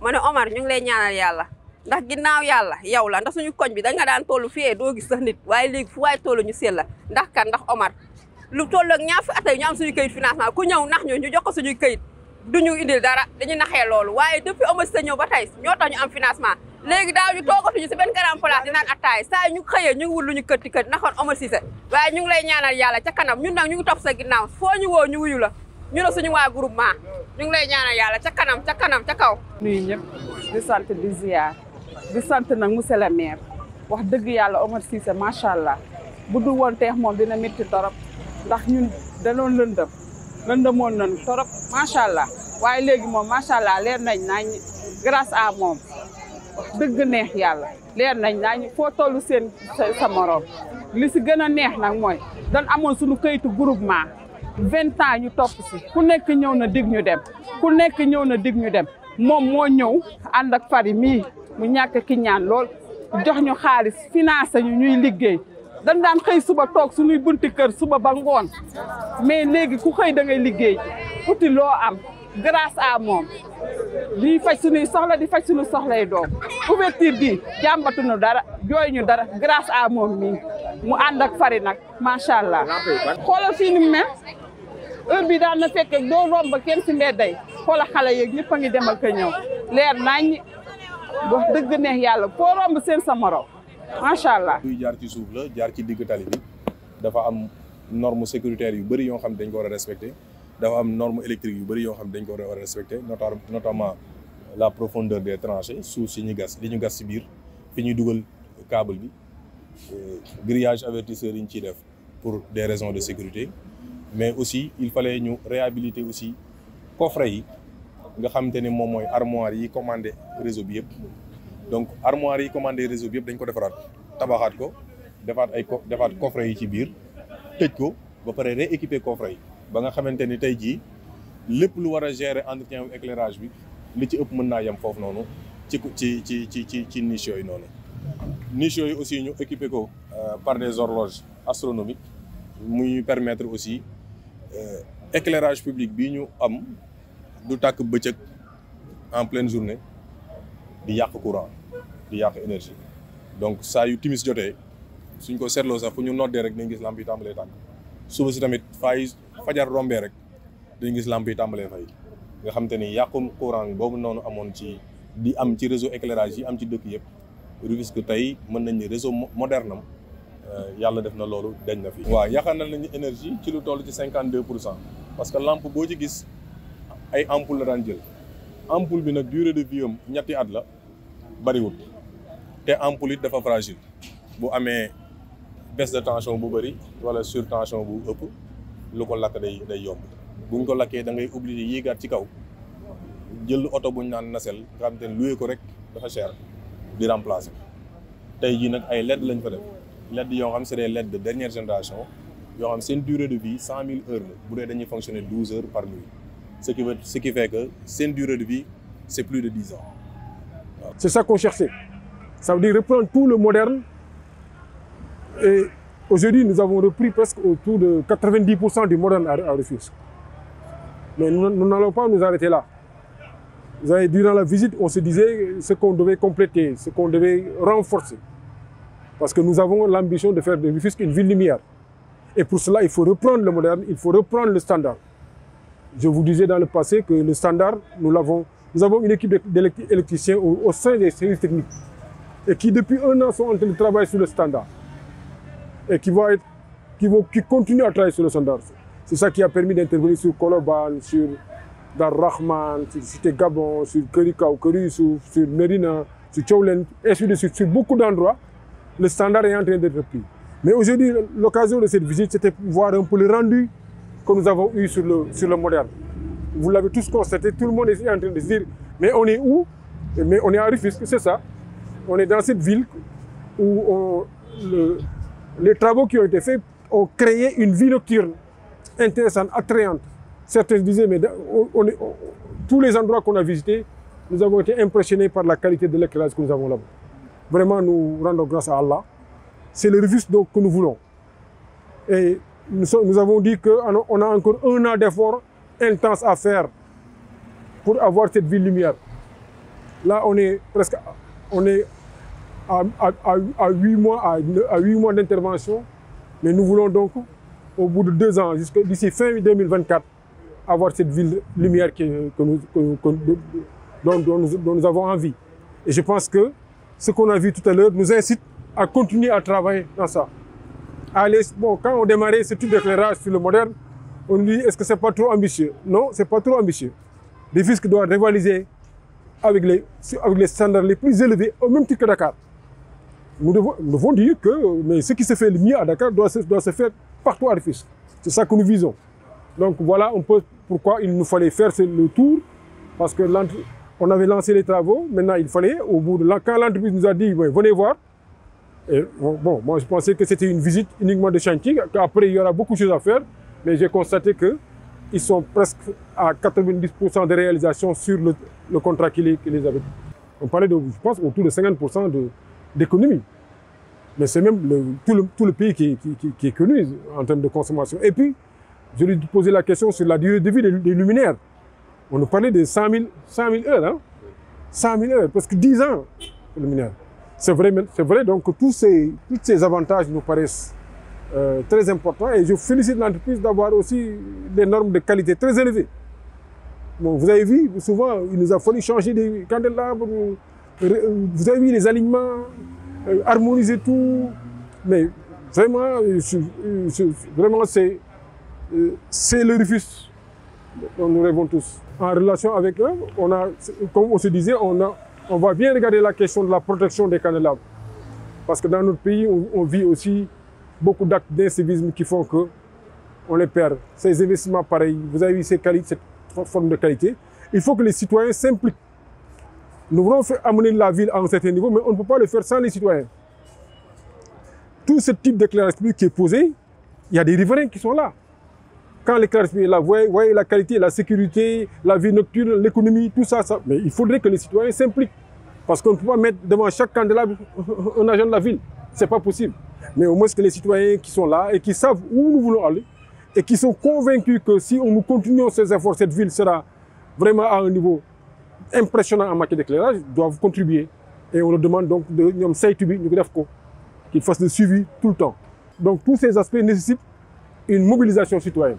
ma ne Omar ñu ngi lay ñaanal yàlla ndax ginnaaw yàlla yow la ndax suñu koñ bi da nga daan toll fii doo gis sax nit waaye léegi fu waay toll ñu seel la ndax kan ndax Omar lu toll ak ñaar fi at ñu am suñu këyit financement ku ñëw nax ñu jox ko suñuy këyit duñu indil dara dañu naxee loolu waaye depuis Omar Cissé ñëw ba tey ñoo tax ñu am financement léegi daaw ñu toogatuñu si benn grand place di naan attaay saa ñu xëyee ñu ngi wut lu ñu këtti kët naxoon Omar Cissé waaye ñu ngi lay ñaanal yàlla ca kanam ñun nag ñu ngi topp sa ginnaaw foo ñu woo ñu wuyu la ñu ne suñu waa groupement ñu ngi lay ñaanal yàlla ca kanam ca kaw. nuyu ñëpp di sant di ziar di sant nag monsieur le maire wax dëgg yàlla Omar Cissé macha allah bu dul woon teex moom dina métti torop ndax ñun danoon lëndëmoon nañu torop macha allah waaye léegi moom macha allah leer nañ nañ grâce à moom wax dëgg neex yàlla leer nañ nañ foo tollu seen sa morom li si gën a neex nag mooy dañ amoon suñu kayitu groupement 20 ans ñu topp si ku nekk ñëw na dig ñu dem moom moo ñëw ànd ak fari mii mu ñàkk ki ñaan lool jox ñu xaalis financé ñu ñuy liggéey dañ daan xëy suba toog suñuy bunti kër suba ba ngoon mais léegi ku xëy da ngay liggéey uti loo am grâce à moom di faj suñuy soxla di faj suñu soxlay doom ouverture bi jàmbatuñu dara jooy ñu dara grâce à moom mii mu ànd ak fari nag macha allah xoolal fii ni mu mel heure bi daan na fekke doo romb kenn si mbedday xoolal xale yeeg ñëpp a ngi dem ak a ñëw leer nañ wax dëgg neex yàlla foo romb seen sa morom macha allah. luy jaar ci suuf la jaar ci digg tali bi dafa am norme sécuritaire yu bëri yoo xam ne dañ ko war a respecté dafa am norme électrique yu bëri yoo xam ne dañ ko war a respecté notamment la profondeur des tranchées suuf si ñu gas li ñu gas si biir fi ñuy dugal câble bi grillage avertisseur yi ñu ciy def pour des raisons de sécurité mais aussi il fallait ñu réhabiliter aussi coffret yi nga xamante ni moom mooy armoire yi commandé réseau bi yëpp donc armoire yi commandé réseau bi yëpp dañ ko defaraat tabaxaat ko defaat coffret yi ci biir tëj ko ba pare rééquiper coffret yi ba nga xamante ni tey jii lépp lu war a gérer entretien éclairage bi li ci ëpp mën naa yem foofu noonu ci niche yooyu noonu niche yooyu aussi ñu équiper ko par des horloges astronomiques muy permettre aussi éclairage public bii ñu am du tàkk bëccëg en pleine journée di yàq courant di yàq énergie donc saa yu timis jotee suñ ko seetloo sax fu ñu noddee rek dañ gis lamp yi tàmbalee tàkk suba si tamit fajar rombee rek dañ gis lamp yi tàmbalee fay nga xam te ni yàqum courant boobu noonu amoon di am ci réseau éclairage yi am ci dëkk yëpp Rufisque tey mën nañ ni réseau moderne am yàlla def na loolu dañ na fi. waaw yaxanal nañu énergie ci lu toll ci 52% parce que lampe boo ci gis ay ampoule la daan jël ampoule bi nag durée de vie am ñetti at la bariwul te ampoule it dafa fragile bu amee baisse de tension bu bëri wala surtension bu ëpp lu ko lakk day yomb buñ ko lakkee da ngay obligé yéegaat ci kaw jël oto buñ naan nasel nga xam te ne loué ko rek dafa cher di remplacer tey jii nag ay LED lañ fa def LED yoo xam c'est des LED de dernière génération yoo xam seen durée de vie 100 000 heures la bu dee dañuy fonctionner 12 heures par nuit ce qui fait que seen durée de vie c'est plus de 10 ans. Voilà. C'est ça qu'on cherchait. Ça veut dire reprendre tout le moderne. Et aujourd'hui, nous avons repris presque autour de 90% du moderne à Rufisque. Mais nous n'allons pas nous arrêter là. Vous savez, durant la visite, on se disait ce qu'on devait compléter, ce qu'on devait renforcer. Parce que nous avons l'ambition de faire de Rufisque une ville lumière. Et pour cela, il faut reprendre le moderne, il faut reprendre le standard. Je vous disais dans le passé que le standard, nous avons une équipe d'électriciens au sein des services techniques et qui depuis 1 an sont en train de travailler sur le standard et qui continuent à travailler sur le standard. C'est ça qui a permis d'intervenir sur Koloban, sur Dar Rahman, sur Cité Gabon, sur Kerikao, Kerisou, sur Merina, sur Tchoulen, et ainsi de suite. Sur beaucoup d'endroits, le standard est en train d'être pris. Mais aujourd'hui, l'occasion de cette visite, c'était pour voir un peu le rendu que nous avons eu sur le moderne. Vous l'avez tous constaté, tout le monde est en train de se dire, mais on est où? Mais on est à Rufisque, c'est ça. On est dans cette ville où les travaux qui ont été faits ont créé une vie nocturne intéressante, attrayante. Certains disaient, mais tous les endroits qu'on a visités, nous avons été impressionnés par la qualité de l'éclairage que nous avons là-bas. Vraiment, nous rendons grâce à Allah. C'est le Rufisque donc que nous voulons. Et nous avons dit qu'on a encore 1 an d'efforts intenses à faire pour avoir cette ville lumière. Là, on est presque à 8 mois, à 8 mois d'intervention. Mais nous voulons donc, au bout de 2 ans, d'ici fin 2024, avoir cette ville lumière dont nous avons envie. Et je pense que ce qu'on a vu tout à l'heure nous incite à continuer à travailler dans ça. Bon, quand on démarrait ce type d'éclairage sur le moderne, on dit est-ce que c'est pas trop ambitieux? Non, c'est pas trop ambitieux. Rufisque doit rivaliser avec les standards les plus élevés, au même titre que Dakar. Nous devons dire que mais ce qui se fait le mieux à Dakar doit se faire partout à Rufisque. C'est ça que nous visons. Donc voilà un peu pourquoi il nous fallait faire le tour, parce que on avait lancé les travaux, maintenant il fallait, au bout de quand l'entreprise nous a dit venez voir, et bon, moi je pensais que c'était une visite uniquement de chantier, qu'après il y aura beaucoup de choses à faire, mais j'ai constaté qu'ils sont presque à 90% de réalisation sur le contrat qui les avait. On parlait de, je pense, autour de 50% d'économie. Mais c'est même tout le pays qui économise en termes de consommation. Et puis, je lui ai posé la question sur la durée de vie des luminaires. On nous parlait de 100 000 heures, hein? 100 000 heures, presque 10 ans de luminaire. C'est vrai, donc tous ces avantages nous paraissent très importants. Et je félicite l'entreprise d'avoir aussi des normes de qualité très élevées. Bon, vous avez vu, souvent, il nous a fallu changer des candélabres, vous avez vu les alignements, harmoniser tout. Mais vraiment, vraiment c'est le Rufisque dont nous rêvons tous. En relation avec eux, comme on se disait, on va bien regarder la question de la protection des candélabres. Parce que dans notre pays, on vit aussi beaucoup d'actes d'incivisme qui font qu'on les perd. Ces investissements pareils, vous avez vu cette forme de qualité. Il faut que les citoyens s'impliquent. Nous voulons amener la ville à un certain niveau, mais on ne peut pas le faire sans les citoyens. Tout ce type d'éclairage public qui est posé, il y a des riverains qui sont là. Quand l'éclairage public est là, vous voyez la qualité, la sécurité, la vie nocturne, l'économie, tout ça, mais il faudrait que les citoyens s'impliquent. Parce qu'on ne peut pas mettre devant chaque candélabre un agent de la ville. Ce n'est pas possible. Mais au moins que les citoyens qui sont là et qui savent où nous voulons aller et qui sont convaincus que si nous continuons ces efforts, cette ville sera vraiment à un niveau impressionnant en matière d'éclairage, doivent contribuer. Et on leur demande donc qu'ils fassent le suivi tout le temps. Donc tous ces aspects nécessitent une mobilisation citoyenne.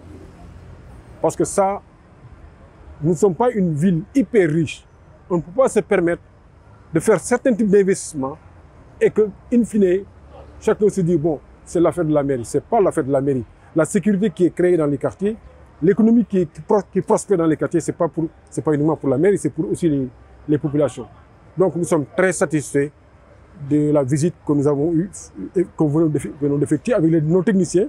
Parce que ça, nous ne sommes pas une ville hyper riche. On ne peut pas se permettre de faire certains types d'investissements et que, in fine, chacun se dit, bon, c'est l'affaire de la mairie. Ce n'est pas l'affaire de la mairie. La sécurité qui est créée dans les quartiers, l'économie qui prospère dans les quartiers, ce n'est pas uniquement pour la mairie, c'est pour aussi les populations. Donc nous sommes très satisfaits de la visite que nous avons eue, que nous venons d'effectuer avec nos techniciens,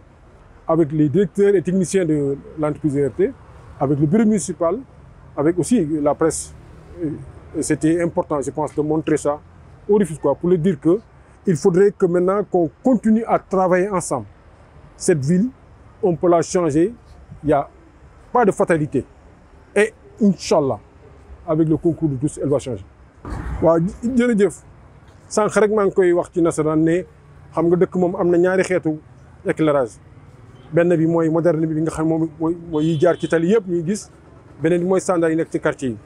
avec les directeurs et techniciens de l'entreprise ERT, avec le bureau municipal, avec aussi la presse. C'était important, je pense, de montrer ça au Rufisquois pour leur dire qu'il faudrait que maintenant qu'on continue à travailler ensemble. Cette ville, on peut la changer, il n'y a pas de fatalité. Et Inch'Allah, avec le concours de tous, elle va changer. Waaw jërëjëf sànq rek maa ngi koy wax ci nasaraan ne xam nga dëkk moom am na ñaari xeetu éclairage benn bi mooy moderne bi nga xam moom mooy yi jaar ci tali yëpp ñuy gis beneen bi mooy standard yi nekk ci quartier yi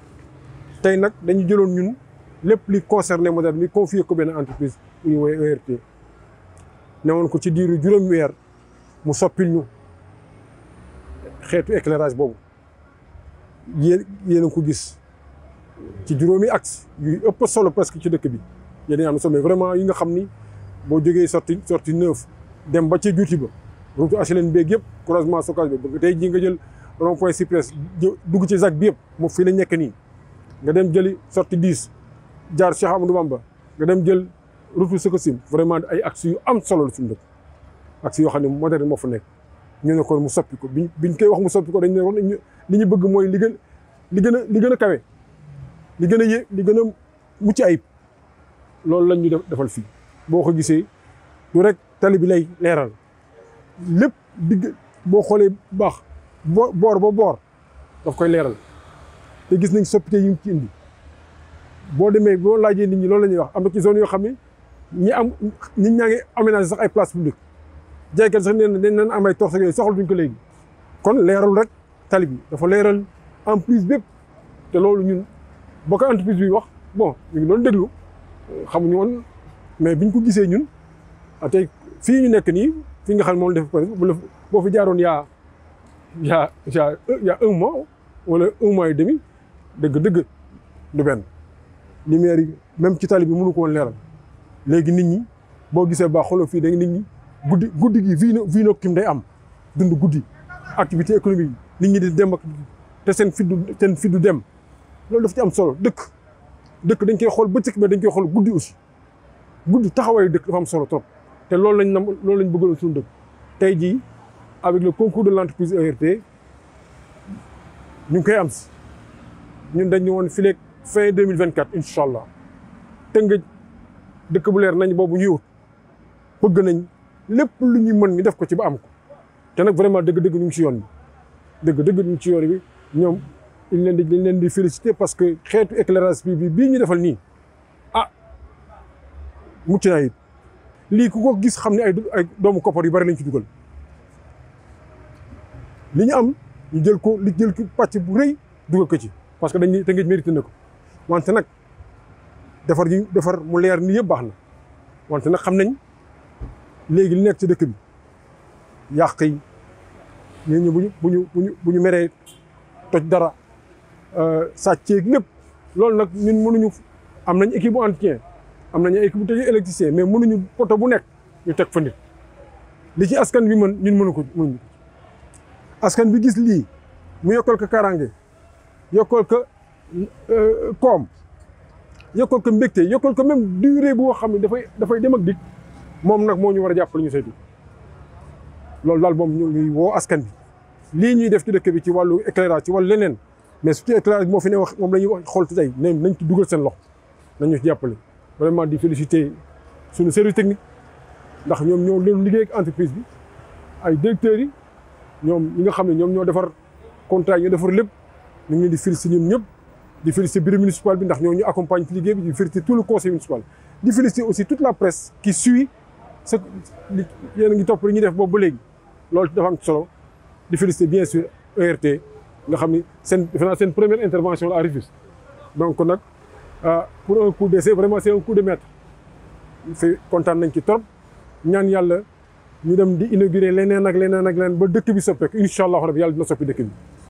tey nag dañu jëloon ñun lépp li concerné moderne bi confié ko benn entreprise bu ñu woowee ERT ne woon ko ci diiru juróomi weer mu soppil ñu xeetu éclairage boobu yéen a ko gis ci juróomi axe yu ëpp solo presque ci dëkk bi yéen a am solo mais vraiment yi nga xam ni boo jógee sorti 9 dem ba ci juuti ba route HLM beeg yëpp croisement Socas bi tey jii nga jël rond point Cyprès dugg ci ZAC bi yëpp moom fii la nekk nii nga dem jëli sorti 10 jaar Cheikh Amadou Bamba nga dem jël route Sococim vraiment ay axes yu am solo la suñu dëkk axes yoo xam ne moderne moo fa nekk ñu ne ko mu soppi ko biñ koy wax mu soppi ko dañ ne woon li ñu bëgg mooy li gën a kawe li gën a mucc ayib loolu lañ ñu defal fii boo ko gisee du rek tali bi lay leeral lépp boo xoolee baax boor ba boor daf koy leeral te gis nañ soppite yi ci indi boo demee boo laajee nit ñi loolu la ñuy wax am na ci zone yoo xam ne nit ñaa ngi aménagé sax ay place publique jaaykat sax dañ leen am ay torse yooyu soxla duñ ko léegi kon leeral rek tali bi dafa leeral en plus bépp te loolu ñun boo ko entreprise bi wax bon ñu ngi doon déglu xamuñu woon mais biñ ko gisee ñun tey fii ñu nekk nii fi nga xam ne moom def boo fi jaaroon yaa un mois wala un mois et demi dëgg du benn lumière yi même ci tali bi mënu ko woon leeral léegi nit ñi boo gisee baax xooloo fii da nit ñi guddi gi vie nocturne day am dund guddi activité économique nit ñi di dem ak te seen fit du dem loolu daf ci am solo dëkk dañ koy xool bëccëg mais dañ koy xool guddi aussi guddi taxawaayu dëkk dafa am solo trop te loolu lañ bëggaloon suñu dëkk tey jii avec le concours de l'entreprise ERT ñu ngi koy am si ñun dañ ñu woon fileeg fin 2024 incha allah Tëngéej dëkk bu leer nañ boobu ñuy wut bëgg nañ lépp lu ñuy mën ñu def ko ci ba am ko te nag vraiment dëgg-dëgg ñu ngi ci yoon bi dëgg-dëgg ñu ngi ci yoon bi ñoom dañ leen di féliciter parce que xeetu éclairage bi bii ñu defal nii mucc naa it lii ku ko gis xam ne ay doomu koppar yu bari lañ ci dugal li ñu am ñu jël ko pàcc bu rëy dugal ko ci parce que dañ Tëngéej mérité na ko wante nag defar mu leer nii yëpp baax na wante nag xam nañ léegi li nekk ci dëkk bi yàq yi ñooñu bu ñu meree toj dara sàcceeg lépp loolu nag ñun mënuñu am nañ équipe bu entretien am nañu équipe bu tëjee électricien mais mënuñu poto bu nekk ñu teg fa nit li ci askan bi ñun mënuñu askan bi gis lii mu yokkal ko kaaraange yokkal ko koom yokkal ko mbégte yokkal ko même durée boo xam ne dafay dem ak dikk moom nag moo ñu war a jàppale ñu saytu loolu daal moom ñu ngi woo askan bi lii ñuy def ci dëkk bi ci wàllu éclairage ci wàllu leneen mais surtout éclairage moo fi ne wax moom la ñuy wax xool ci tey nañ ci dugal seen loxo nañ ñu ci jàppale vraiment di féliciter suñu service technique ndax ñoom ñoo leen liggéey ak entreprise bi ay directeurs yi ñoom ñi nga xam ne ñoom ñoo defar contrat ñoo defar lépp ñu ngi leen di féliciter ñoom ñëpp di féliciter bureau municipal bi ndax ñoo ñu accompagne ci liggéey bi di féliciter tout le conseil municipal di féliciter aussi toute la presse qui suit ce yéen a ngi topp li ñuy def boobu ba léegi loolu dafa am solo di féliciter bien sûr ERT nga xam ni seen première intervention la à Rufisque donc nag pour un coup d'essai vraiment c'est un coup de maître kontaan nañ ci trop ñaan yàlla ñu dem di inaugurer leneen ak leneen ba dëkk bi soppeeku incha allah rabbi yàlla dina soppi dëkk bi.